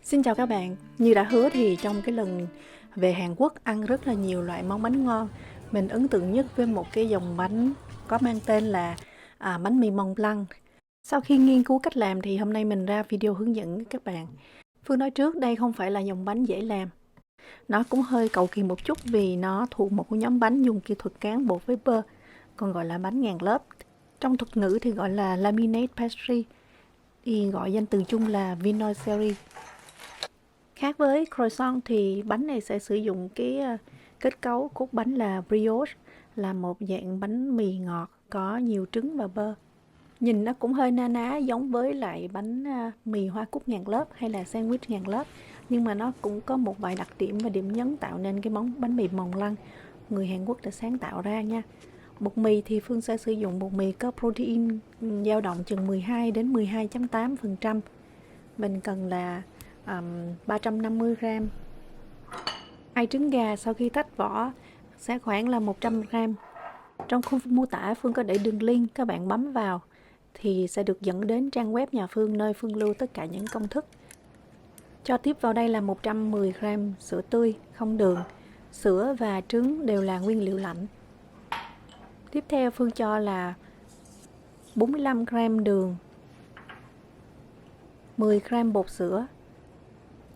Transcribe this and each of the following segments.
Xin chào các bạn, như đã hứa thì trong cái lần về Hàn Quốc ăn rất là nhiều loại món bánh ngon. Mình ấn tượng nhất với một cái dòng bánh có mang tên là bánh mì Mont Blanc. Sau khi nghiên cứu cách làm thì hôm nay mình ra video hướng dẫn các bạn. Phương nói trước đây không phải là dòng bánh dễ làm. Nó cũng hơi cầu kỳ một chút vì nó thuộc một cái nhóm bánh dùng kỹ thuật cán bột với bơ, còn gọi là bánh ngàn lớp. Trong thuật ngữ thì gọi là laminate pastry, thì gọi danh từ chung là vinaiserie. Khác với croissant thì bánh này sẽ sử dụng cái kết cấu cốt bánh là brioche, là một dạng bánh mì ngọt có nhiều trứng và bơ. Nhìn nó cũng hơi na ná giống với lại bánh mì hoa cúc ngàn lớp hay là sandwich ngàn lớp, nhưng mà nó cũng có một vài đặc điểm và điểm nhấn tạo nên cái món bánh mì Mont Blanc người Hàn Quốc đã sáng tạo ra nha. Bột mì thì Phương sẽ sử dụng bột mì có protein dao động chừng 12 đến 12.8%. Mình cần là 350g. Hai trứng gà sau khi tách vỏ sẽ khoảng là 100g. Trong khung mô tả Phương có để đường link, các bạn bấm vào thì sẽ được dẫn đến trang web nhà Phương nơi Phương lưu tất cả những công thức. Cho tiếp vào đây là 110g sữa tươi, không đường. Sữa và trứng đều là nguyên liệu lạnh. Tiếp theo Phương cho là 45g đường, 10g bột sữa,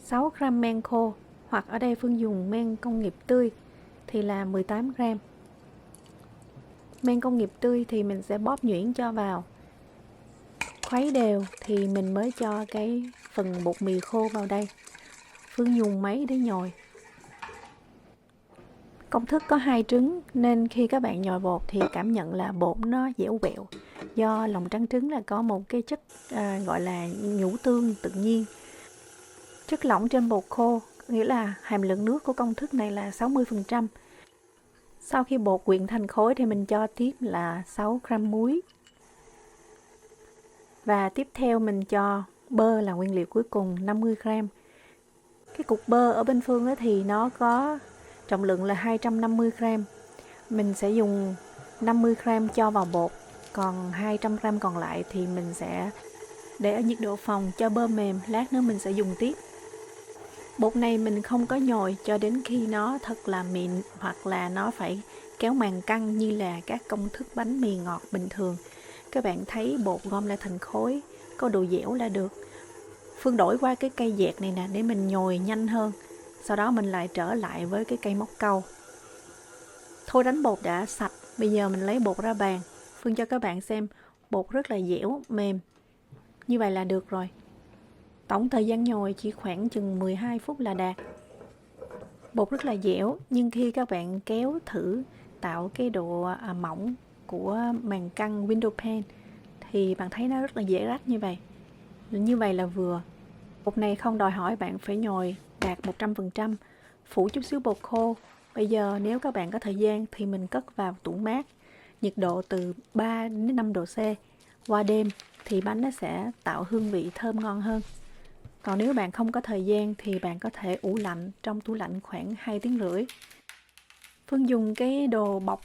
6g men khô, hoặc ở đây Phương dùng men công nghiệp tươi thì là 18g. Men công nghiệp tươi thì mình sẽ bóp nhuyễn cho vào. Khuấy đều thì mình mới cho cái phần bột mì khô vào đây. Phương dùng máy để nhồi. Công thức có 2 trứng nên khi các bạn nhồi bột thì cảm nhận là bột nó dẻo quẹo. Do lòng trắng trứng là có một cái chất gọi là nhũ tương tự nhiên. Chất lỏng trên bột khô, nghĩa là hàm lượng nước của công thức này là 60%. Sau khi bột quyện thành khối thì mình cho tiếp là 6g muối. Và tiếp theo mình cho bơ là nguyên liệu cuối cùng, 50g. Cái cục bơ ở bên Phương thì nó có trọng lượng là 250g. Mình sẽ dùng 50g cho vào bột, còn 200g còn lại thì mình sẽ để ở nhiệt độ phòng cho bơ mềm, lát nữa mình sẽ dùng tiếp. Bột này mình không có nhồi cho đến khi nó thật là mịn hoặc là nó phải kéo màng căng như là các công thức bánh mì ngọt bình thường. Các bạn thấy bột gom lại thành khối, có độ dẻo là được. Phương đổi qua cái cây dẹt này nè để mình nhồi nhanh hơn. Sau đó mình lại trở lại với cái cây móc câu. Thôi đánh bột đã sạch, bây giờ mình lấy bột ra bàn. Phương cho các bạn xem, bột rất là dẻo, mềm. Như vậy là được rồi. Tổng thời gian nhồi chỉ khoảng chừng 12 phút là đạt. Bột rất là dẻo, nhưng khi các bạn kéo thử tạo cái độ mỏng của màng căng window pane thì bạn thấy nó rất là dễ rách như vậy. Như vậy là vừa. Bột này không đòi hỏi bạn phải nhồi đạt 100%, phủ chút xíu bột khô. Bây giờ nếu các bạn có thời gian thì mình cất vào tủ mát, nhiệt độ từ 3 đến 5 độ C. Qua đêm thì bánh nó sẽ tạo hương vị thơm ngon hơn. Còn nếu bạn không có thời gian thì bạn có thể ủ lạnh trong tủ lạnh khoảng 2 tiếng rưỡi. Phương dùng cái đồ bọc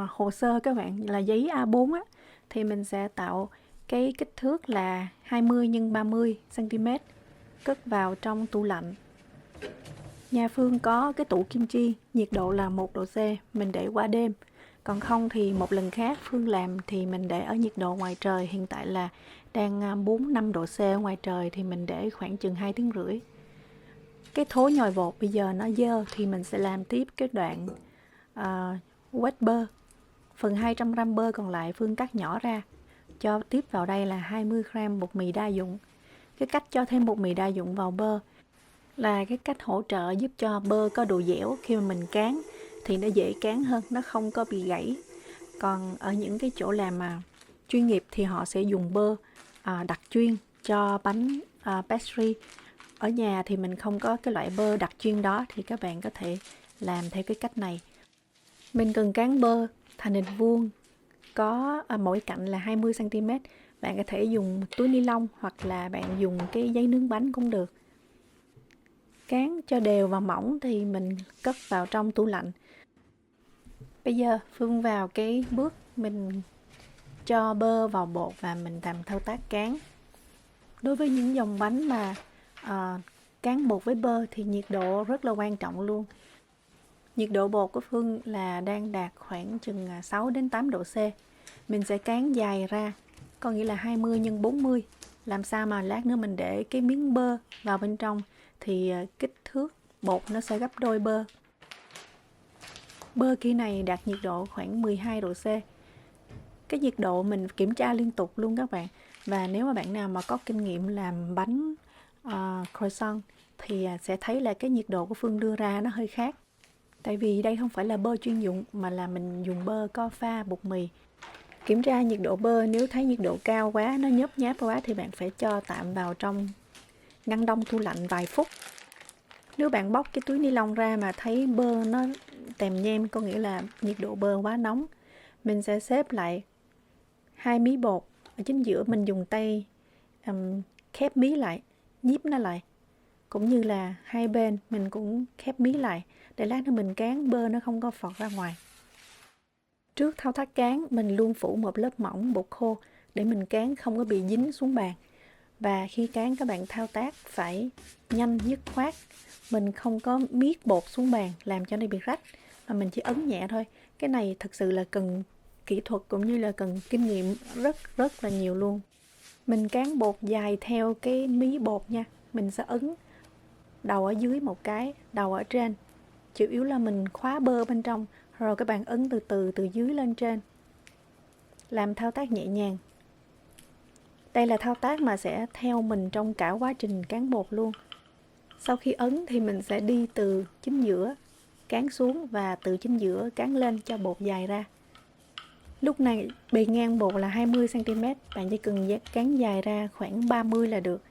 hồ sơ các bạn là giấy A4 á, thì mình sẽ tạo cái kích thước là 20 x 30 cm, cất vào trong tủ lạnh. Nhà Phương có cái tủ kim chi, nhiệt độ là 1 độ C, mình để qua đêm. Còn không thì một lần khác Phương làm thì mình để ở nhiệt độ ngoài trời, hiện tại là đang 4-5 độ C ở ngoài trời thì mình để khoảng chừng 2 tiếng rưỡi. Cái thố nhồi bột bây giờ nó dơ thì mình sẽ làm tiếp cái đoạn quét bơ. Phần 200g bơ còn lại Phương cắt nhỏ ra, cho tiếp vào đây là 20g bột mì đa dụng. Cái cách cho thêm bột mì đa dụng vào bơ là cái cách hỗ trợ giúp cho bơ có độ dẻo, khi mà mình cán thì nó dễ cán hơn, nó không có bị gãy. Còn ở những cái chỗ làm mà chuyên nghiệp thì họ sẽ dùng bơ đặc chuyên cho bánh pastry. Ở nhà thì mình không có cái loại bơ đặc chuyên đó thì các bạn có thể làm theo cái cách này. Mình cần cán bơ thành hình vuông, có mỗi cạnh là 20 cm. Bạn có thể dùng túi ni lông hoặc là bạn dùng cái giấy nướng bánh cũng được. Cán cho đều và mỏng thì mình cất vào trong tủ lạnh. Bây giờ Phương vào cái bước mình cho bơ vào bột và mình làm thao tác cán. Đối với những dòng bánh mà cán bột với bơ thì nhiệt độ rất là quan trọng luôn. Nhiệt độ bột của Phương là đang đạt khoảng chừng 6 đến 8 độ C. Mình sẽ cán dài ra, có nghĩa là 20 x 40. Làm sao mà lát nữa mình để cái miếng bơ vào bên trong thì kích thước bột nó sẽ gấp đôi bơ. Bơ kia này đạt nhiệt độ khoảng 12 độ C. Cái nhiệt độ mình kiểm tra liên tục luôn các bạn. Và nếu mà bạn nào mà có kinh nghiệm làm bánh croissant thì sẽ thấy là cái nhiệt độ của Phương đưa ra nó hơi khác. Tại vì đây không phải là bơ chuyên dụng mà là mình dùng bơ có pha bột mì. Kiểm tra nhiệt độ bơ, nếu thấy nhiệt độ cao quá, nó nhớp nháp quá thì bạn phải cho tạm vào trong ngăn đông tủ lạnh vài phút. Nếu bạn bóc cái túi ni lông ra mà thấy bơ nó tèm nhem, có nghĩa là nhiệt độ bơ quá nóng, mình sẽ xếp lại 2 mí bột ở chính giữa, mình dùng tay khép mí lại, nhíp nó lại, cũng như là hai bên mình cũng khép mí lại để lát nữa mình cán bơ nó không có phọt ra ngoài. Trước thao tác cán, mình luôn phủ một lớp mỏng bột khô để mình cán không có bị dính xuống bàn. Và khi cán các bạn thao tác phải nhanh dứt khoát. Mình không có miết bột xuống bàn làm cho nó bị rách, mà mình chỉ ấn nhẹ thôi. Cái này thực sự là cần kỹ thuật cũng như là cần kinh nghiệm rất là nhiều luôn. Mình cán bột dài theo cái mí bột nha. Mình sẽ ấn đầu ở dưới một cái, đầu ở trên. Chủ yếu là mình khóa bơ bên trong, rồi các bạn ấn từ dưới lên trên. Làm thao tác nhẹ nhàng. Đây là thao tác mà sẽ theo mình trong cả quá trình cán bột luôn. Sau khi ấn thì mình sẽ đi từ chính giữa cán xuống và từ chính giữa cán lên cho bột dài ra. Lúc này bề ngang bột là 20 cm, bạn chỉ cần cán dài ra khoảng 30 là được.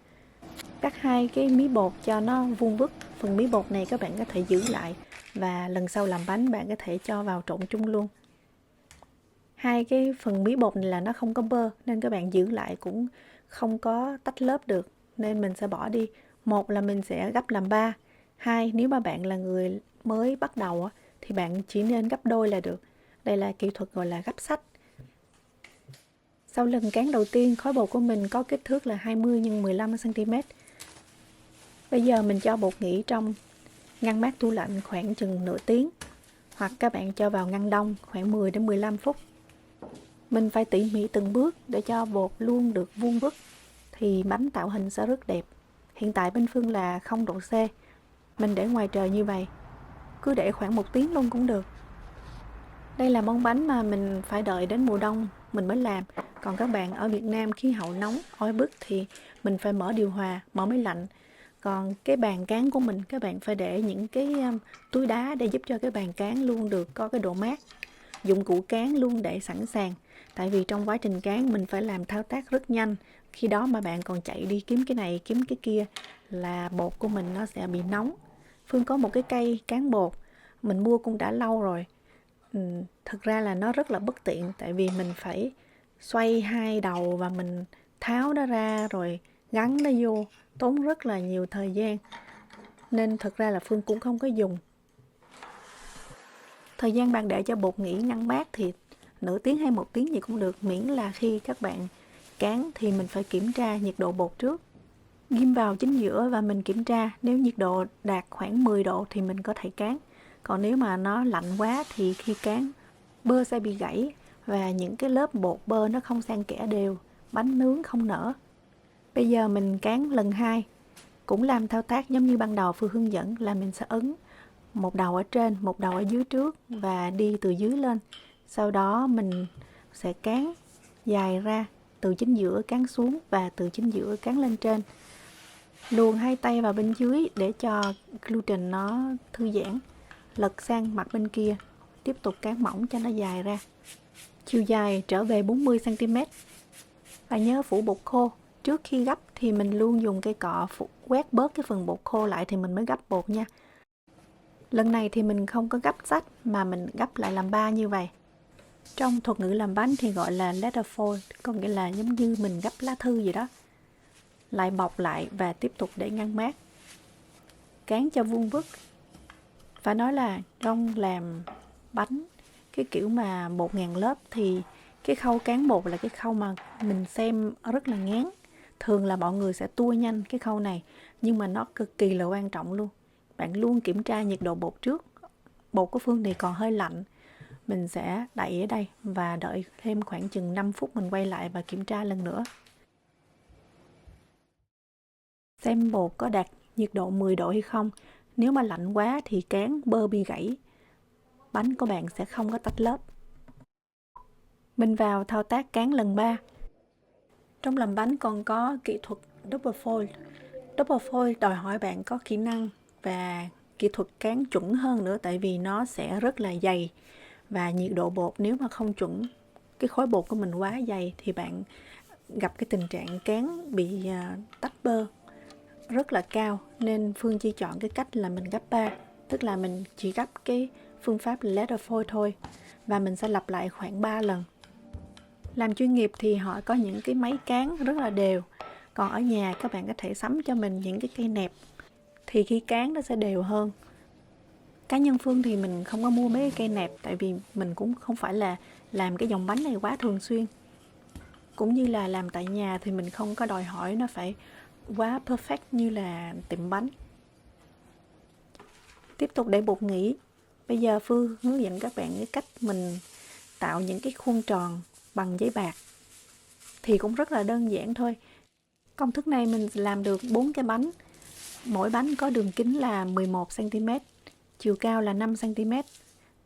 Cắt hai cái mí bột cho nó vuông vức. Phần mí bột này các bạn có thể giữ lại và lần sau làm bánh bạn có thể cho vào trộn chung luôn. Hai cái phần mí bột này là nó không có bơ nên các bạn giữ lại cũng không có tách lớp được, nên mình sẽ bỏ đi. Một là mình sẽ gấp làm 3. Hai, nếu mà bạn là người mới bắt đầu thì bạn chỉ nên gấp đôi là được. Đây là kỹ thuật gọi là gấp sách. Sau lần cán đầu tiên, khối bột của mình có kích thước là 20 x 15 cm. Bây giờ mình cho bột nghỉ trong ngăn mát tủ lạnh khoảng chừng nửa tiếng, hoặc các bạn cho vào ngăn đông khoảng 10 đến 15 phút. Mình phải tỉ mỉ từng bước để cho bột luôn được vuông vức thì bánh tạo hình sẽ rất đẹp. Hiện tại bên Phương là 0 độ C. Mình để ngoài trời như vậy, cứ để khoảng 1 tiếng luôn cũng được. Đây là món bánh mà mình phải đợi đến mùa đông mình mới làm. Còn các bạn ở Việt Nam khí hậu nóng, oi bức thì mình phải mở điều hòa, mở máy lạnh. Còn cái bàn cán của mình, các bạn phải để những cái túi đá để giúp cho cái bàn cán luôn được có cái độ mát. Dụng cụ cán luôn để sẵn sàng. Tại vì trong quá trình cán mình phải làm thao tác rất nhanh. Khi đó mà bạn còn chạy đi kiếm cái này, kiếm cái kia là bột của mình nó sẽ bị nóng. Phương có một cái cây cán bột, mình mua cũng đã lâu rồi. Thực ra là nó rất là bất tiện, tại vì mình phải xoay hai đầu và mình tháo nó ra rồi gắn nó vô, tốn rất là nhiều thời gian. Nên thực ra là Phương cũng không có dùng. Thời gian bạn để cho bột nghỉ ngăn mát thì nửa tiếng hay 1 tiếng gì cũng được, miễn là khi các bạn cán thì mình phải kiểm tra nhiệt độ bột trước. Ghim vào chính giữa và mình kiểm tra, nếu nhiệt độ đạt khoảng 10 độ thì mình có thể cán. Còn nếu mà nó lạnh quá thì khi cán, bơ sẽ bị gãy và những cái lớp bột bơ nó không san kẽ đều, bánh nướng không nở. Bây giờ mình cán lần 2, cũng làm thao tác giống như ban đầu Phương hướng dẫn là mình sẽ ấn một đầu ở trên, một đầu ở dưới trước và đi từ dưới lên. Sau đó mình sẽ cán dài ra, từ chính giữa cán xuống và từ chính giữa cán lên trên. Luồn hai tay vào bên dưới để cho gluten nó thư giãn. Lật sang mặt bên kia, tiếp tục cán mỏng cho nó dài ra. Chiều dài trở về 40 cm. Và nhớ phủ bột khô. Trước khi gấp thì mình luôn dùng cây cọ quét bớt cái phần bột khô lại thì mình mới gấp bột nha. Lần này thì mình không có gấp sách mà mình gấp lại làm 3 như vậy. Trong thuật ngữ làm bánh thì gọi là letter fold, có nghĩa là giống như mình gấp lá thư gì đó. Lại bọc lại và tiếp tục để ngăn mát. Cán cho vuông vức. Phải nói là trong làm bánh cái kiểu mà bột ngàn lớp thì cái khâu cán bột là cái khâu mà mình xem rất là ngán. Thường là mọi người sẽ tua nhanh cái khâu này, nhưng mà nó cực kỳ là quan trọng luôn. Bạn luôn kiểm tra nhiệt độ bột trước. Bột của Phương thì còn hơi lạnh. Mình sẽ đậy ở đây và đợi thêm khoảng chừng 5 phút mình quay lại và kiểm tra lần nữa. Xem bột có đạt nhiệt độ 10 độ hay không. Nếu mà lạnh quá thì cán bơ bị gãy. Bánh của bạn sẽ không có tách lớp. Mình vào thao tác cán lần 3. Trong làm bánh còn có kỹ thuật double fold. Double fold đòi hỏi bạn có kỹ năng và kỹ thuật cán chuẩn hơn nữa, tại vì nó sẽ rất là dày và nhiệt độ bột nếu mà không chuẩn, cái khối bột của mình quá dày thì bạn gặp cái tình trạng cán bị tách bơ rất là cao. Nên Phương chỉ chọn cái cách là mình gấp 3, tức là mình chỉ gấp cái phương pháp ladder fold thôi, và mình sẽ lặp lại khoảng 3 lần. Làm chuyên nghiệp thì họ có những cái máy cán rất là đều, còn ở nhà các bạn có thể sắm cho mình những cái cây nẹp thì khi cán nó sẽ đều hơn. Cá nhân Phương thì mình không có mua mấy cái cây nẹp, tại vì mình cũng không phải là làm cái dòng bánh này quá thường xuyên. Cũng như là làm tại nhà thì mình không có đòi hỏi nó phải quá perfect như là tiệm bánh. Tiếp tục để bột nghỉ. Bây giờ Phương hướng dẫn các bạn cái cách mình tạo những cái khuôn tròn bằng giấy bạc. Thì cũng rất là đơn giản thôi. Công thức này mình làm được 4 cái bánh. Mỗi bánh có đường kính là 11 cm, chiều cao là 5 cm.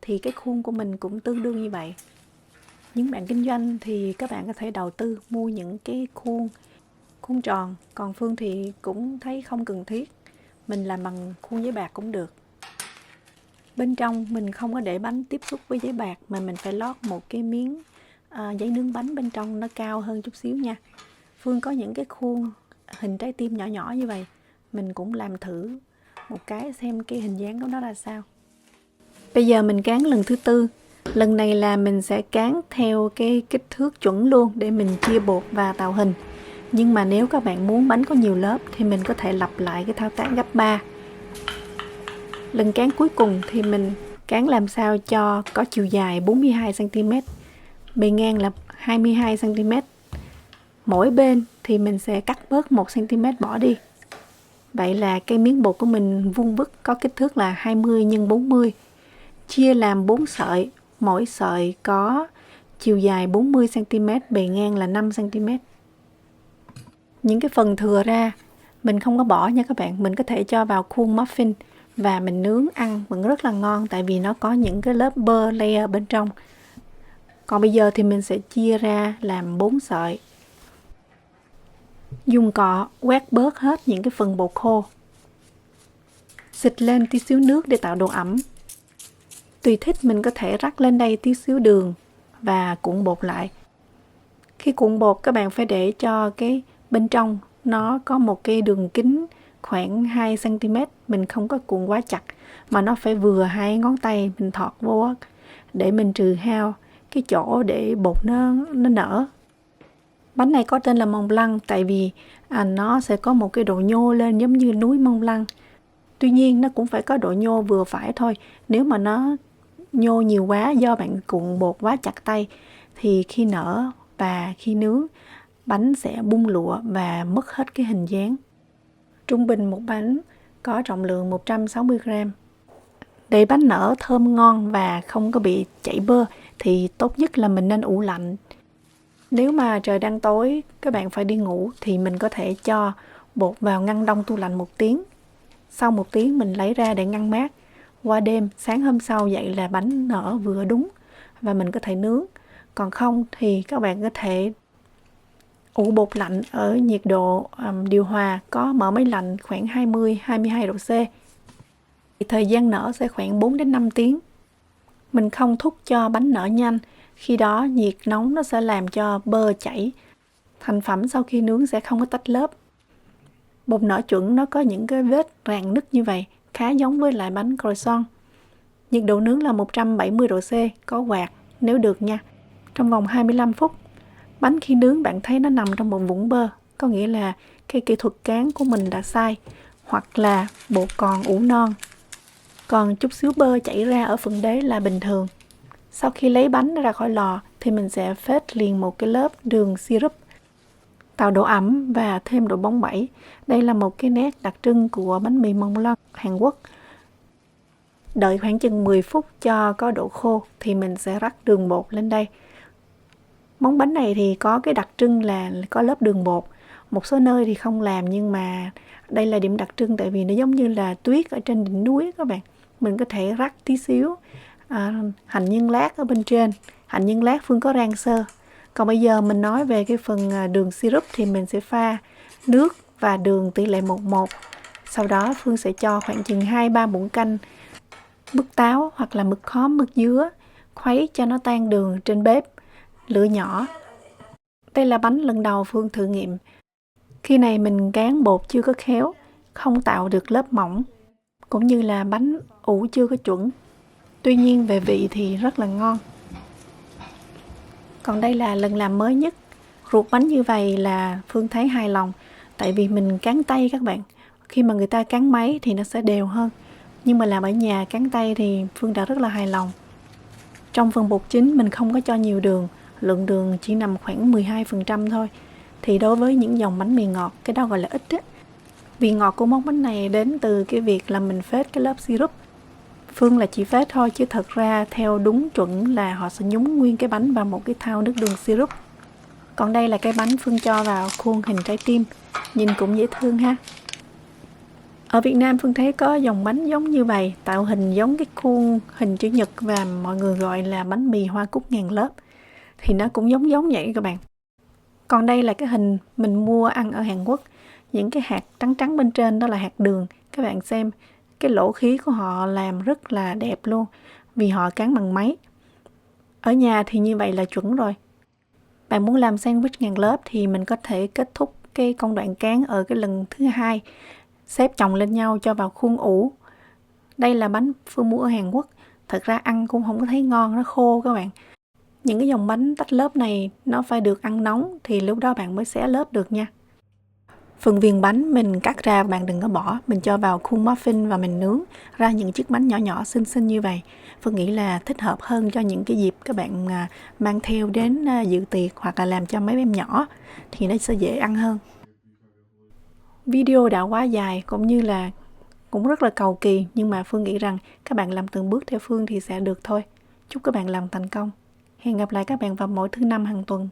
Thì cái khuôn của mình cũng tương đương như vậy. Những bạn kinh doanh thì các bạn có thể đầu tư mua những cái khuôn tròn. Còn Phương thì cũng thấy không cần thiết. Mình làm bằng khuôn giấy bạc cũng được. Bên trong mình không có để bánh tiếp xúc với giấy bạc, mà mình phải lót một cái miếng giấy nướng bánh bên trong nó cao hơn chút xíu nha. Phương có những cái khuôn hình trái tim nhỏ nhỏ như vậy. Mình cũng làm thử một cái xem cái hình dáng của nó ra sao. Bây giờ mình cán lần thứ 4. Lần này là mình sẽ cán theo cái kích thước chuẩn luôn để mình chia bột và tạo hình. Nhưng mà nếu các bạn muốn bánh có nhiều lớp thì mình có thể lặp lại cái thao tác gấp 3. Lần cán cuối cùng thì mình cán làm sao cho có chiều dài 42 cm, bề ngang là 22 cm. Mỗi bên thì mình sẽ cắt bớt 1 cm bỏ đi. Vậy là cái miếng bột của mình vuông vức có kích thước là 20 x 40. Chia làm 4 sợi, mỗi sợi có chiều dài 40 cm, bề ngang là 5 cm. Những cái phần thừa ra mình không có bỏ nha các bạn, mình có thể cho vào khuôn muffin và mình nướng ăn vẫn rất là ngon, tại vì nó có những cái lớp bơ layer bên trong. Còn bây giờ thì mình sẽ chia ra làm 4 sợi. Dùng cọ quét bớt hết những cái phần bột khô. Xịt lên tí xíu nước để tạo độ ẩm. Tùy thích mình có thể rắc lên đây tí xíu đường và cuộn bột lại. Khi cuộn bột các bạn phải để cho cái bên trong nó có một cái đường kính khoảng 2 cm. Mình không có cuộn quá chặt mà nó phải vừa 2 ngón tay mình thọt vô để mình trừ hao cái chỗ để bột nó nở. Bánh này có tên là Mont Blanc tại vì nó sẽ có một cái độ nhô lên giống như núi Mont Blanc. Tuy nhiên nó cũng phải có độ nhô vừa phải thôi. Nếu mà nó nhô nhiều quá do bạn cuộn bột quá chặt tay thì khi nở và khi nướng bánh sẽ bung lụa và mất hết cái hình dáng. Trung bình một bánh có trọng lượng 160 g. Để bánh nở thơm ngon và không có bị chảy bơ thì tốt nhất là mình nên ủ lạnh. Nếu mà trời đang tối các bạn phải đi ngủ thì mình có thể cho bột vào ngăn đông tủ lạnh 1 tiếng. Sau 1 tiếng mình lấy ra để ngăn mát. Qua đêm, sáng hôm sau dậy là bánh nở vừa đúng và mình có thể nướng. Còn không thì các bạn có thể ủ bột lạnh ở nhiệt độ điều hòa, có mở máy lạnh khoảng 20-22 độ C. Thời gian nở sẽ khoảng 4 đến 5 tiếng. Mình không thúc cho bánh nở nhanh, khi đó nhiệt nóng nó sẽ làm cho bơ chảy. Thành phẩm sau khi nướng sẽ không có tách lớp. Bột nở chuẩn nó có những cái vết rạn nứt như vậy, khá giống với lại bánh croissant. Nhiệt độ nướng là 170 độ C, có quạt nếu được nha. Trong vòng 25 phút. Bánh khi nướng bạn thấy nó nằm trong một vũng bơ, có nghĩa là cái kỹ thuật cán của mình đã sai, hoặc là bột còn ủ non. Còn chút xíu bơ chảy ra ở phần đế là bình thường. Sau khi lấy bánh ra khỏi lò thì mình sẽ phết liền một cái lớp đường syrup. tạo độ ẩm và thêm độ bóng bẩy. Đây là một cái nét đặc trưng của bánh mì mông lăng Hàn Quốc. Đợi khoảng chừng 10 phút cho có độ khô thì mình sẽ rắc đường bột lên đây. Món bánh này thì có cái đặc trưng là có lớp đường bột. Một số nơi thì không làm, nhưng mà đây là điểm đặc trưng tại vì nó giống như là tuyết ở trên đỉnh núi các bạn. Mình có thể rắc tí xíu hành nhân lát ở bên trên. Hành nhân lát Phương có rang sơ. Còn bây giờ mình nói về cái phần đường syrup thì mình sẽ pha nước và đường tỷ lệ 1:1. Sau đó Phương sẽ cho khoảng chừng 2-3 muỗng canh mứt táo hoặc là mứt khóm, mứt dứa, khuấy cho nó tan đường trên bếp, lửa nhỏ. Đây là bánh lần đầu Phương thử nghiệm. Khi này mình cán bột chưa có khéo, không tạo được lớp mỏng, cũng như là bánh ủ chưa có chuẩn. Tuy nhiên về vị thì rất là ngon. Còn đây là lần làm mới nhất. Ruột bánh như vậy là Phương thấy hài lòng, tại vì mình cán tay các bạn. Khi mà người ta cán máy thì nó sẽ đều hơn, nhưng mà làm ở nhà cán tay thì Phương đã rất là hài lòng. Trong phần bột chính mình không có cho nhiều đường, lượng đường chỉ nằm khoảng 12% thôi. Thì đối với những dòng bánh mì ngọt, cái đó gọi là ít á. Vị ngọt của món bánh này đến từ cái việc là mình phết cái lớp syrup. Phương là chỉ phết thôi, chứ thật ra theo đúng chuẩn là họ sẽ nhúng nguyên cái bánh vào một cái thau nước đường syrup. Còn đây là cái bánh Phương cho vào khuôn hình trái tim, nhìn cũng dễ thương ha. Ở Việt Nam Phương thấy có dòng bánh giống như vậy, tạo hình giống cái khuôn hình chữ nhật và mọi người gọi là bánh mì hoa cúc ngàn lớp. Thì nó cũng giống vậy các bạn. Còn đây là cái hình mình mua ăn ở Hàn Quốc. Những cái hạt trắng trắng bên trên đó là hạt đường. Các bạn xem, cái lỗ khí của họ làm rất là đẹp luôn, vì họ cán bằng máy. Ở nhà thì như vậy là chuẩn rồi. Bạn muốn làm sandwich ngàn lớp thì mình có thể kết thúc cái công đoạn cán ở cái lần thứ hai, xếp chồng lên nhau cho vào khuôn ủ. Đây là bánh Phương mua ở Hàn Quốc. Thật ra ăn cũng không có thấy ngon, nó khô các bạn. Những cái dòng bánh tách lớp này nó phải được ăn nóng thì lúc đó bạn mới xé lớp được nha. Phần viền bánh mình cắt ra bạn đừng có bỏ, mình cho vào khuôn muffin và mình nướng ra những chiếc bánh nhỏ nhỏ xinh xinh như vậy. Phương nghĩ là thích hợp hơn cho những cái dịp các bạn mang theo đến dự tiệc hoặc là làm cho mấy em nhỏ thì nó sẽ dễ ăn hơn. Video đã quá dài cũng như là cũng rất là cầu kỳ, nhưng mà Phương nghĩ rằng các bạn làm từng bước theo Phương thì sẽ được thôi. Chúc các bạn làm thành công. Hẹn gặp lại các bạn vào mỗi thứ Năm hàng tuần.